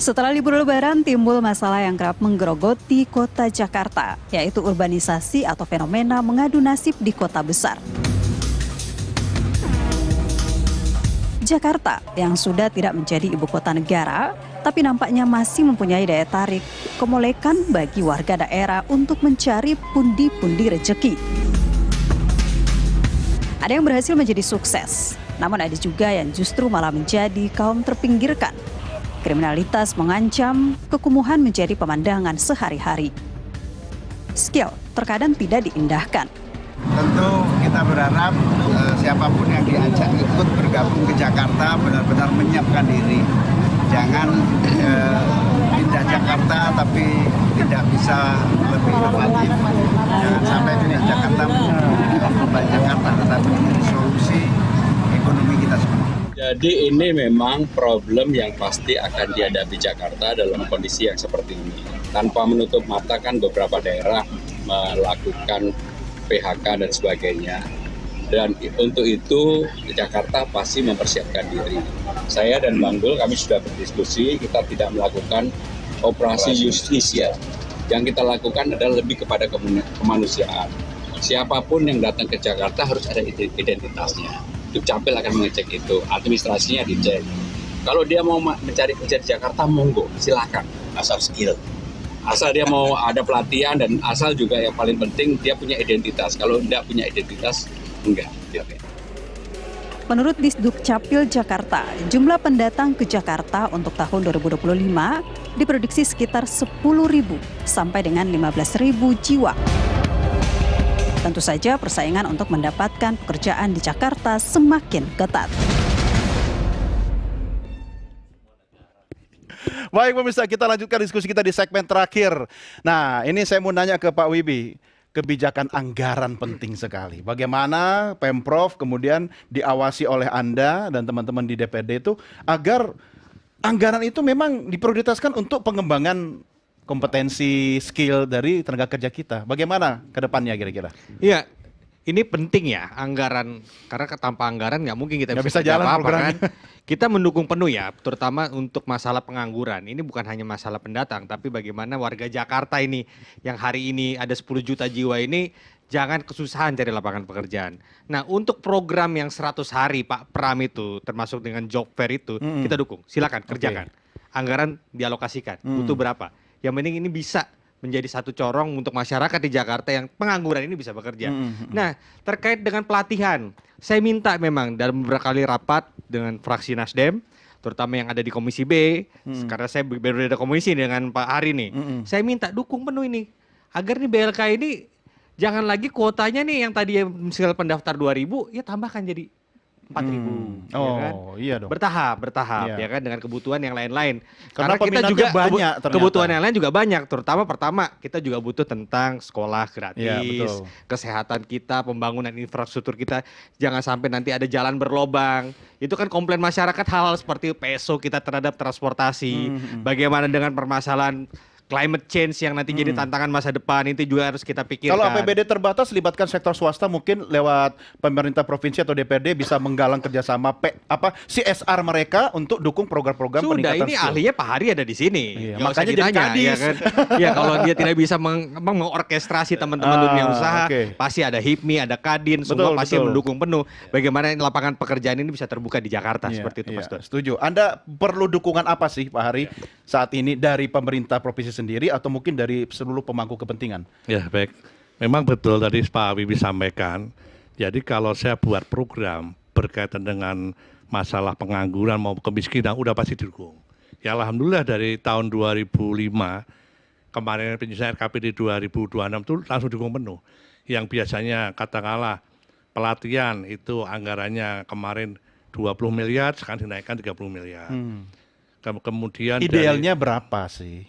Setelah libur Lebaran, timbul masalah yang kerap menggerogoti kota Jakarta, yaitu urbanisasi atau fenomena mengadu nasib di kota besar. Jakarta yang sudah tidak menjadi ibu kota negara, tapi nampaknya masih mempunyai daya tarik kemolekan bagi warga daerah untuk mencari pundi-pundi rejeki. Ada yang berhasil menjadi sukses, namun ada juga yang justru malah menjadi kaum terpinggirkan. Kriminalitas mengancam, kekumuhan menjadi pemandangan sehari-hari. Skill terkadang tidak diindahkan. Tentu kita berharap siapapun yang diajak ikut bergabung ke Jakarta benar-benar menyiapkan diri. Jangan pindah Jakarta tapi tidak bisa lebih inovatif. Jangan sampai pindah Jakarta menjadi Jakarta, tetapi menjadi solusi ekonomi kita semua. Jadi ini memang problem yang pasti akan dihadapi Jakarta dalam kondisi yang seperti ini. Tanpa menutup mata kan beberapa daerah melakukan PHK dan sebagainya. Dan untuk itu Jakarta pasti mempersiapkan diri. Saya dan Bang Dul kami sudah berdiskusi, kita tidak melakukan operasi justisia. Yang kita lakukan adalah lebih kepada kemanusiaan. Siapapun yang datang ke Jakarta harus ada identitasnya. Dukcapil akan mengecek itu, administrasinya dicek. Kalau dia mau mencari kerja di Jakarta, monggo, silakan. Asal skill. Asal dia mau ada pelatihan dan asal juga yang paling penting dia punya identitas. Kalau tidak punya identitas, enggak. Menurut Disdukcapil Jakarta, jumlah pendatang ke Jakarta untuk tahun 2025 diprediksi sekitar 10.000 sampai dengan 15.000 jiwa. Tentu saja persaingan untuk mendapatkan pekerjaan di Jakarta semakin ketat. Baik pemirsa, kita lanjutkan diskusi kita di segmen terakhir. Nah, ini saya mau nanya ke Pak Wibi. Kebijakan anggaran penting sekali. Bagaimana Pemprov kemudian diawasi oleh Anda dan teman-teman di DPRD itu agar anggaran itu memang diprioritaskan untuk pengembangan kompetensi, skill dari tenaga kerja kita. Bagaimana ke depannya kira-kira? Iya, ini penting ya anggaran, karena tanpa anggaran nggak mungkin kita bisa jalan apa-apa programnya. kan. Kita mendukung penuh ya, terutama untuk masalah pengangguran. Ini bukan hanya masalah pendatang, tapi bagaimana warga Jakarta ini yang hari ini ada 10 juta jiwa ini jangan kesusahan cari lapangan pekerjaan. Nah, untuk program yang 100 hari Pak Pram itu, termasuk dengan job fair itu, kita dukung. Silakan kerjakan. Anggaran dialokasikan. Butuh berapa? Yang penting ini bisa menjadi satu corong untuk masyarakat di Jakarta yang pengangguran ini bisa bekerja. Nah, terkait dengan pelatihan, saya minta memang dalam beberapa kali rapat dengan fraksi Nasdem, terutama yang ada di Komisi B, karena saya berbeda komisi dengan Pak Hari nih, saya minta dukung penuh ini, agar nih BLK ini jangan lagi kuotanya nih yang tadi misalnya pendaftar 2.000, ya tambahkan jadi 4.000, ya kan? Iya dong. Bertahap, Iya. ya kan, dengan kebutuhan yang lain-lain. Karena kita peminatnya juga banyak ternyata. kebutuhan yang lain juga banyak. Terutama pertama kita juga butuh tentang sekolah gratis, Iya, betul. kesehatan kita, pembangunan infrastruktur kita. Jangan sampai nanti ada jalan berlobang. Itu kan komplain masyarakat hal-hal seperti PSO kita terhadap transportasi. Bagaimana dengan permasalahan climate change yang nanti jadi tantangan masa depan, itu juga harus kita pikirkan. Kalau APBD terbatas, libatkan sektor swasta mungkin lewat pemerintah provinsi atau DPRD bisa menggalang kerjasama CSR mereka untuk dukung program-program peningkatan ini skill. ahlinya Pak Hari ada di sini. Iya, Nggak makanya usah jadi ditanya, kadis. ya kan? Ya kalau dia tidak bisa mengorkestrasi teman-teman dunia usaha, pasti ada HIPMI, ada Kadin, semua Betul, pasti betul. mendukung penuh. Bagaimana lapangan pekerjaan ini bisa terbuka di Jakarta seperti itu, Mas Don. Setuju. Anda perlu dukungan apa sih Pak Hari saat ini dari pemerintah provinsi sendiri atau mungkin dari seluruh pemangku kepentingan? Ya baik, memang betul tadi Pak Wibi sampaikan. Jadi kalau saya buat program berkaitan dengan masalah pengangguran maupun kemiskinan, udah pasti didukung. Ya alhamdulillah dari tahun 2005 kemarin penyelesaian RKPD 2026 itu langsung didukung penuh. Yang biasanya katakanlah pelatihan itu anggarannya kemarin 20 miliar, sekarang dinaikkan 30 miliar. Kemudian Idealnya berapa sih?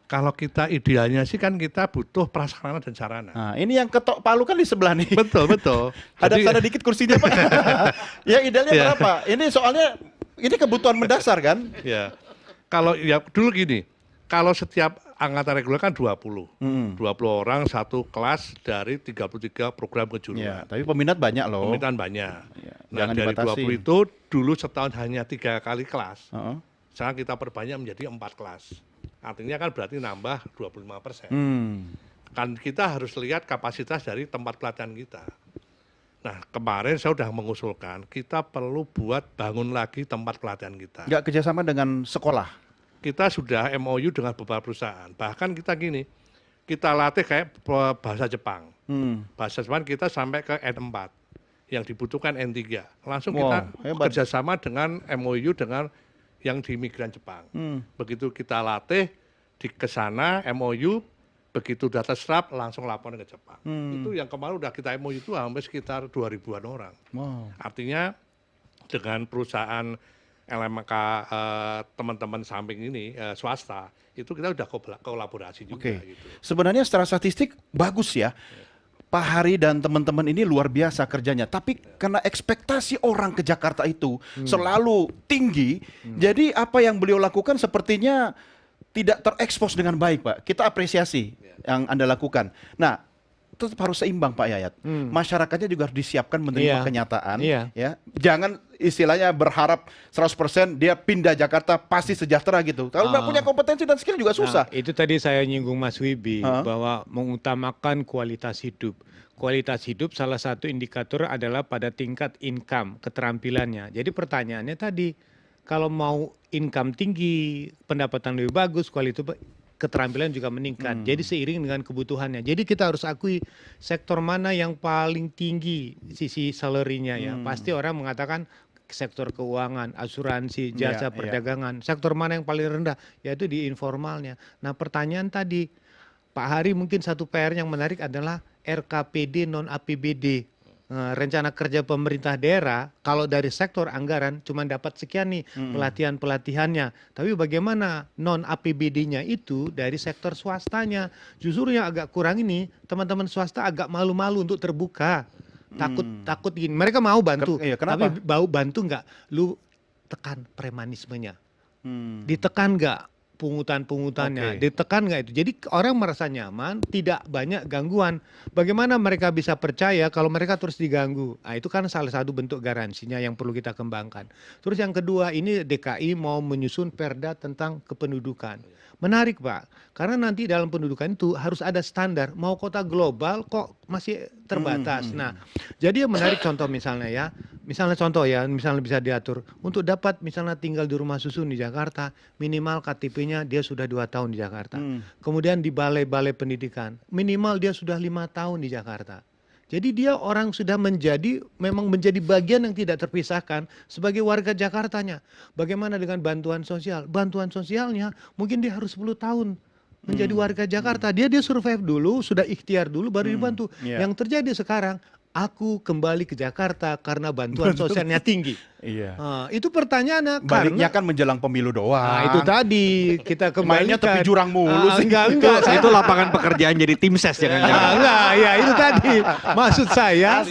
kalau kita idealnya sih kan kita butuh prasarana dan sarana. Nah, ini yang ketok palu kan di sebelah nih. Betul, betul. Hadap Jadi- sana dikit kursinya Pak. Ya idealnya Iya. berapa? Ini soalnya ini kebutuhan mendasar kan? Ya, kalau ya dulu gini, kalau setiap angkatan reguler kan 20. 20 orang satu kelas dari 33 program Ya, kejuruan. tapi peminat banyak loh. Permintaan banyak. Ya, Nah jangan dari dibatasi. 20 itu dulu setahun hanya 3 kali kelas. Heeh. Sekarang kita perbanyak menjadi 4 kelas. Artinya kan berarti nambah 25%. Kan kita harus lihat kapasitas dari tempat pelatihan kita. Nah, kemarin saya sudah mengusulkan kita perlu buat bangun lagi tempat pelatihan kita. Nggak kerjasama dengan sekolah? Kita sudah MOU dengan beberapa perusahaan. Bahkan kita gini, kita latih kayak bahasa Jepang. Bahasa Jepang kita sampai ke N4. Yang dibutuhkan N3. Langsung kita hebat. kerjasama dengan MOU dengan yang di migran Jepang. Begitu kita latih ke sana MOU, begitu data serap langsung laporan ke Jepang. Itu yang kemarin udah kita MOU itu hampir sekitar 2.000-an orang. Artinya dengan perusahaan LMK teman-teman samping ini swasta itu kita udah kolaborasi juga. Gitu. Sebenarnya secara statistik bagus ya. Pak Hari dan teman-teman ini luar biasa kerjanya. Tapi karena ekspektasi orang ke Jakarta itu selalu tinggi, jadi apa yang beliau lakukan sepertinya tidak terekspos dengan baik, Pak. Kita apresiasi yang Anda lakukan. Nah, tetap harus seimbang, Pak Yayat. Masyarakatnya juga harus disiapkan menerima kenyataan. Ya, jangan istilahnya berharap 100% dia pindah Jakarta pasti sejahtera gitu. Kalau nggak punya kompetensi dan skill juga susah. Itu tadi saya nyinggung Mas Wibi bahwa mengutamakan kualitas hidup. Kualitas hidup salah satu indikator adalah pada tingkat income, keterampilannya. Jadi pertanyaannya tadi, kalau mau income tinggi, pendapatan lebih bagus, kualitas keterampilan juga meningkat. Jadi seiring dengan kebutuhannya. Jadi kita harus akui sektor mana yang paling tinggi sisi salary-nya ya. Pasti orang mengatakan sektor keuangan, asuransi, jasa perdagangan. Sektor mana yang paling rendah? Yaitu di informalnya. Nah, pertanyaan tadi Pak Hari mungkin satu PR yang menarik adalah RKPD non APBD. Rencana kerja pemerintah daerah kalau dari sektor anggaran cuma dapat sekian nih pelatihan-pelatihannya. Tapi bagaimana non APBD-nya itu dari sektor swastanya? Justru yang agak kurang ini teman-teman swasta agak malu-malu untuk terbuka. Takut gini. Mereka mau bantu, tapi bau bantu nggak? Lu tekan premanismenya. Ditekan nggak? Pungutan-pungutannya, ditekan nggak itu? Jadi orang merasa nyaman, tidak banyak gangguan. Bagaimana mereka bisa percaya kalau mereka terus diganggu? Nah, itu kan salah satu bentuk garansinya yang perlu kita kembangkan. Terus yang kedua, ini DKI mau menyusun perda tentang kependudukan. Menarik, Pak, karena nanti dalam pendudukan itu harus ada standar. Mau kota global kok masih terbatas. Nah, jadi yang menarik contoh misalnya ya, misalnya bisa diatur untuk dapat misalnya tinggal di rumah susun di Jakarta, minimal KTP-nya dia sudah 2 tahun di Jakarta. Kemudian di balai-balai pendidikan, minimal dia sudah 5 tahun di Jakarta. Jadi dia orang sudah memang menjadi bagian yang tidak terpisahkan sebagai warga Jakartanya. Bagaimana dengan bantuan sosial? Bantuan sosialnya mungkin dia harus 10 tahun menjadi warga Jakarta. Dia survive dulu, sudah ikhtiar dulu baru dibantu. Yang terjadi sekarang, aku kembali ke Jakarta karena bantuan sosialnya tinggi. Itu pertanyaannya. Baliknya kan menjelang pemilu doang. Nah, itu tadi kita kembalikan. Mainnya tepi jurang mulu sih. Enggak. Itu lapangan pekerjaan jadi tim ses jangan-jangan. Enggak, ya itu tadi. Maksud saya,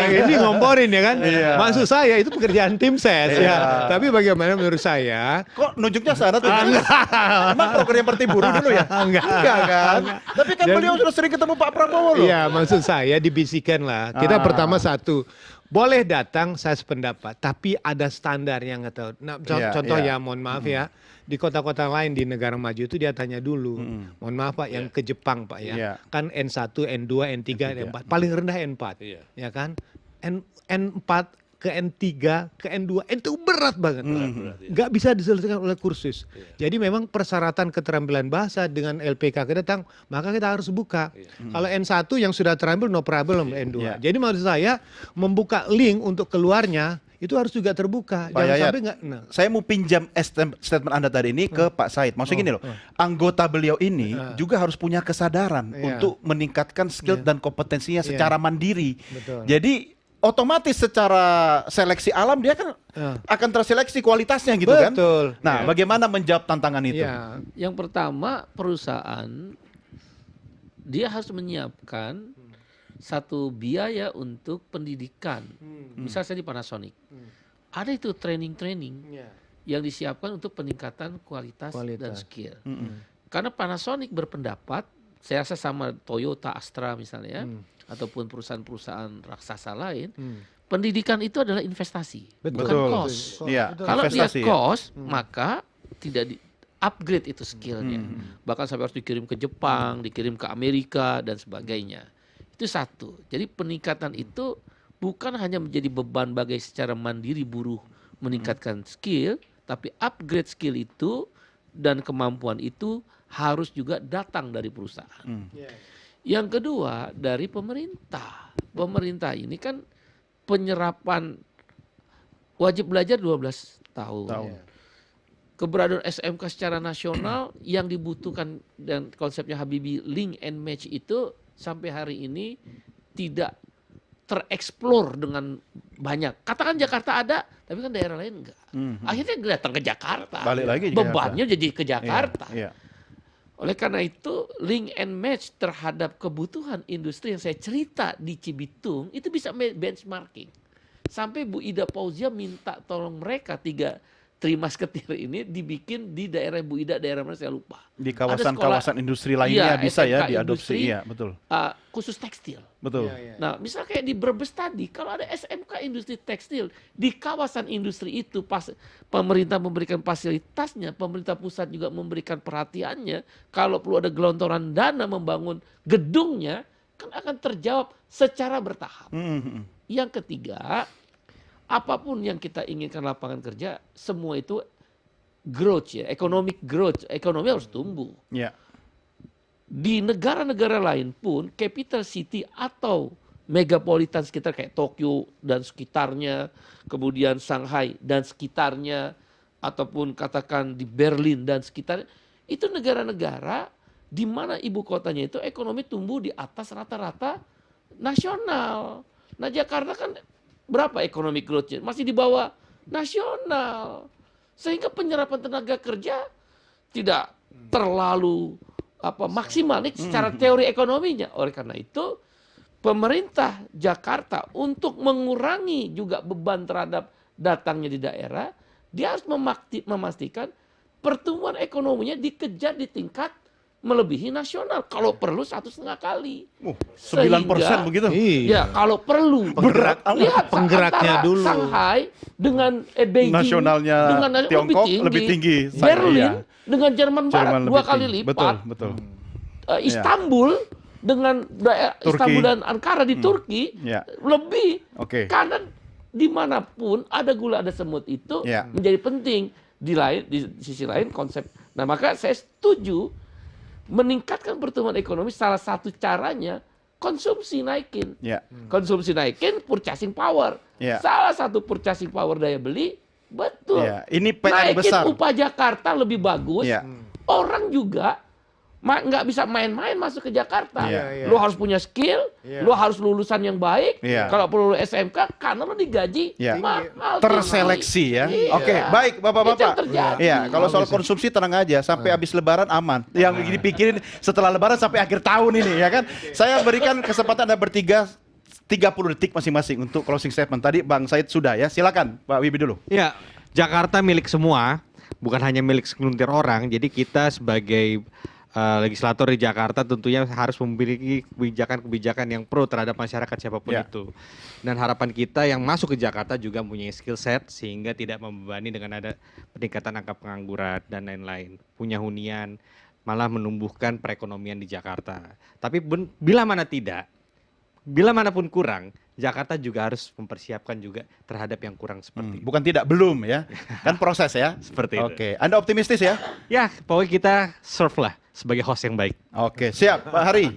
ini ngomporin ya kan. Maksud saya itu pekerjaan tim ses ya. Tapi bagaimana menurut saya? Kok nunjuknya sana tuh? Emang program Pertiburu dulu ya? Enggak kan? Tapi kan beliau sudah sering ketemu Pak Prabowo loh. Iya, maksud saya dibisikkan lah. Kita pertama satu, boleh datang saya sependapat, tapi ada standar yang nggak tahu. Nah, contoh ya, mohon maaf ya, di kota-kota lain di negara maju itu dia tanya dulu, mohon maaf Pak, yang ke Jepang Pak ya, kan N1, N2, N3, N4, paling rendah N4, ya kan, N4 ke N3, ke N2, itu berat banget. Nggak bisa diselesaikan oleh kursus. Jadi memang persyaratan keterampilan bahasa dengan LPK datang, maka kita harus buka. Kalau N1 yang sudah terampil, no problem N2. Jadi maksud saya, membuka link untuk keluarnya, itu harus juga terbuka. Pak Yayat, saya mau pinjam statement Anda tadi ini ke Pak Said. Maksudnya gini loh, anggota beliau ini juga harus punya kesadaran untuk meningkatkan skill dan kompetensinya secara mandiri. Jadi otomatis secara seleksi alam dia kan akan terseleksi kualitasnya gitu kan. Nah, bagaimana menjawab tantangan itu? Yang pertama, perusahaan dia harus menyiapkan satu biaya untuk pendidikan. Misalnya di Panasonic. Ada itu training-training yang disiapkan untuk peningkatan kualitas. Dan skill. Karena Panasonic berpendapat, saya rasa sama Toyota, Astra misalnya, ataupun perusahaan-perusahaan raksasa lain, pendidikan itu adalah investasi, bukan cost. Kalau dia cost, maka tidak di upgrade itu skillnya. Bahkan sampai harus dikirim ke Jepang, dikirim ke Amerika dan sebagainya. Itu satu. Jadi peningkatan itu bukan hanya menjadi beban bagi secara mandiri buruh meningkatkan skill, tapi upgrade skill itu dan kemampuan itu harus juga datang dari perusahaan. Yang kedua dari pemerintah. Pemerintah ini kan penyerapan wajib belajar 12 tahun. Keberadaan SMK secara nasional yang dibutuhkan dan konsepnya Habibie link and match itu sampai hari ini tidak tereksplor dengan banyak. Katakan Jakarta ada, tapi kan daerah lain enggak. Akhirnya datang ke Jakarta. Balik lagi bebannya jadi ke Jakarta. Iya. Oleh karena itu link and match terhadap kebutuhan industri yang saya cerita di Cibitung itu bisa benchmarking. Sampai Bu Ida Fauzia minta tolong mereka 3 Trimasketir ini dibikin di daerah Bu Ida, daerah mana saya lupa. Di kawasan-kawasan industri lainnya bisa SMK ya diadopsi. industri, Iya, betul. Khusus tekstil. Betul. Nah, misal kayak di Brebes tadi, kalau ada SMK industri tekstil di kawasan industri itu, pemerintah memberikan fasilitasnya, pemerintah pusat juga memberikan perhatiannya. Kalau perlu ada gelontoran dana membangun gedungnya, kan akan terjawab secara bertahap. Yang ketiga, apapun yang kita inginkan lapangan kerja, semua itu growth ya, economic growth, ekonomi harus tumbuh. Iya. Di negara-negara lain pun, capital city atau megapolitan sekitar kayak Tokyo dan sekitarnya, kemudian Shanghai dan sekitarnya, ataupun katakan di Berlin dan sekitarnya, itu negara-negara di mana ibu kotanya itu ekonomi tumbuh di atas rata-rata nasional. Nah, Jakarta kan berapa ekonomi growth-nya? Masih di bawah nasional. Sehingga penyerapan tenaga kerja tidak terlalu maksimal secara teori ekonominya. Oleh karena itu, pemerintah Jakarta untuk mengurangi juga beban terhadap datangnya di daerah, dia harus memastikan pertumbuhan ekonominya dikejar di tingkat melebihi nasional, kalau perlu 1,5 kali. 9% begitu? Ya, kalau perlu. Lihat penggeraknya dulu. Shanghai dengan Beijing, nasionalnya dengan Tiongkok lebih tinggi. Berlin dengan Jerman Barat 2 kali tinggi. lipat. Betul. Istanbul dengan Istanbul dan Ankara di Turki lebih. Karena dimanapun ada gula ada semut itu menjadi penting. Di sisi lain konsep. Nah, maka saya setuju meningkatkan pertumbuhan ekonomi, salah satu caranya konsumsi naikin. Konsumsi naikin, purchasing power. Salah satu purchasing power daya beli, betul. Ini PR naikin besar. upah Jakarta lebih bagus. Orang juga nggak bisa main-main masuk ke Jakarta. Lo harus punya skill, lo harus lulusan yang baik. Kalau perlu SMK, karena lo digaji mahal. Terseleksi ya. Oke, baik Bapak-bapak. Iya, kalau soal konsumsi tenang aja, sampai habis Lebaran aman. Yang dipikirin setelah Lebaran sampai akhir tahun ini ya kan. Saya berikan kesempatan Anda bertiga 30 detik masing-masing untuk closing statement. Tadi Bang Said sudah ya. Silakan Pak Wibi dulu. Ya, Jakarta milik semua, bukan hanya milik segelintir orang. Jadi kita sebagai legislator di Jakarta tentunya harus memiliki kebijakan-kebijakan yang pro terhadap masyarakat siapapun itu. Dan harapan kita yang masuk ke Jakarta juga punya skill set sehingga tidak membebani dengan ada peningkatan angka pengangguran dan lain-lain. Punya hunian, malah menumbuhkan perekonomian di Jakarta. Tapi bila mana tidak, bila manapun kurang, Jakarta juga harus mempersiapkan juga terhadap yang kurang seperti itu. Bukan tidak, belum ya. Kan proses ya. Seperti itu. Oke, Anda optimistis ya? Ya, pokoknya kita serve lah sebagai host yang baik. Oke, siap Pak Hari.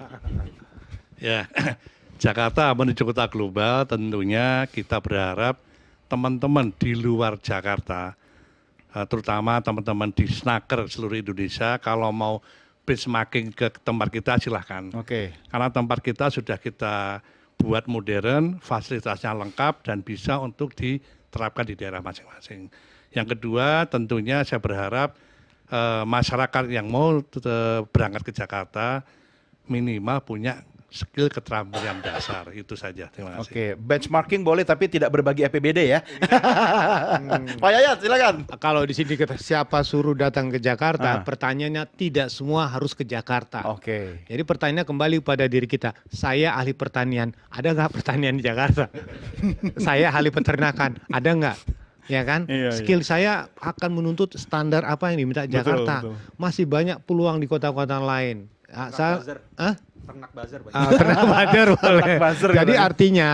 Ya, Jakarta menuju kota global, tentunya kita berharap teman-teman di luar Jakarta, terutama teman-teman di Snaker seluruh Indonesia, kalau mau benchmarking ke tempat kita silahkan. Karena tempat kita sudah kita buat modern, fasilitasnya lengkap dan bisa untuk diterapkan di daerah masing-masing. Yang kedua, tentunya saya berharap masyarakat yang mau berangkat ke Jakarta minimal punya skill keterampilan dasar, itu saja. Terima kasih. Oke, benchmarking boleh tapi tidak berbagi APBD ya. Pak Yayat, silakan. Kalau di sini siapa suruh datang ke Jakarta, pertanyaannya tidak semua harus ke Jakarta. Jadi pertanyaannya kembali pada diri kita. Saya ahli pertanian, ada nggak pertanian di Jakarta? Saya ahli peternakan, ada nggak? ya kan? Iya, Skill saya akan menuntut standar apa yang diminta Jakarta. betul. Masih banyak peluang di kota-kota lain. Ternak buzzer. Ternak buzzer boleh. buzzer Jadi katanya. artinya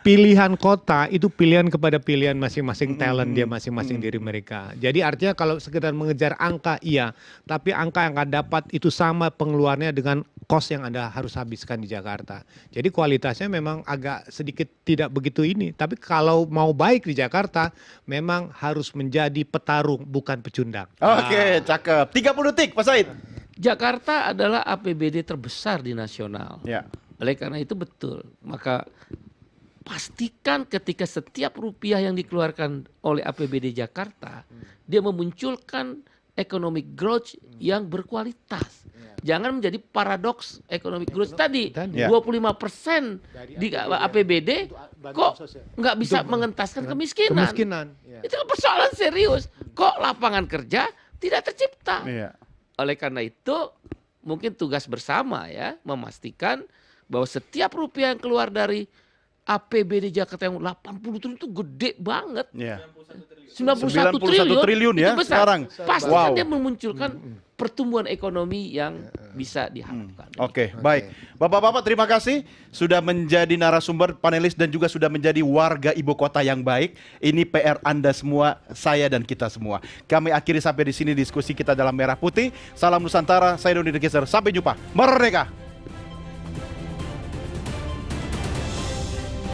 pilihan kota itu pilihan kepada pilihan masing-masing talent dia masing-masing diri mereka. Jadi artinya kalau sekedar mengejar angka iya, tapi angka yang Anda dapat itu sama pengeluarannya dengan kos yang Anda harus habiskan di Jakarta. Jadi kualitasnya memang agak sedikit tidak begitu ini. Tapi kalau mau baik di Jakarta memang harus menjadi petarung bukan pecundang. Oke, cakep. 30 detik, Pak Said. Jakarta adalah APBD terbesar di nasional. Ya. Oleh karena itu betul, maka pastikan ketika setiap rupiah yang dikeluarkan oleh APBD Jakarta, dia memunculkan economic growth yang berkualitas. Jangan menjadi paradoks economic growth tadi, Ya. 25% di APBD kok nggak bisa mengentaskan kemiskinan. Ya. Itu kan persoalan serius. Kok lapangan kerja tidak tercipta? Iya. Oleh karena itu mungkin tugas bersama ya memastikan bahwa setiap rupiah yang keluar dari APBD Jakarta yang 80 triliun itu gede banget. Iya. 91 triliun ya itu besar. sekarang. Pastikan Wow. dia memunculkan pertumbuhan ekonomi yang bisa diharapkan. Oke, baik. Bapak-bapak terima kasih sudah menjadi narasumber, panelis dan juga sudah menjadi warga ibu kota yang baik. Ini PR Anda semua, saya dan kita semua. Kami akhiri sampai di sini diskusi kita dalam Merah Putih. Salam Nusantara, saya Doni Dekiser. Sampai jumpa. Merdeka!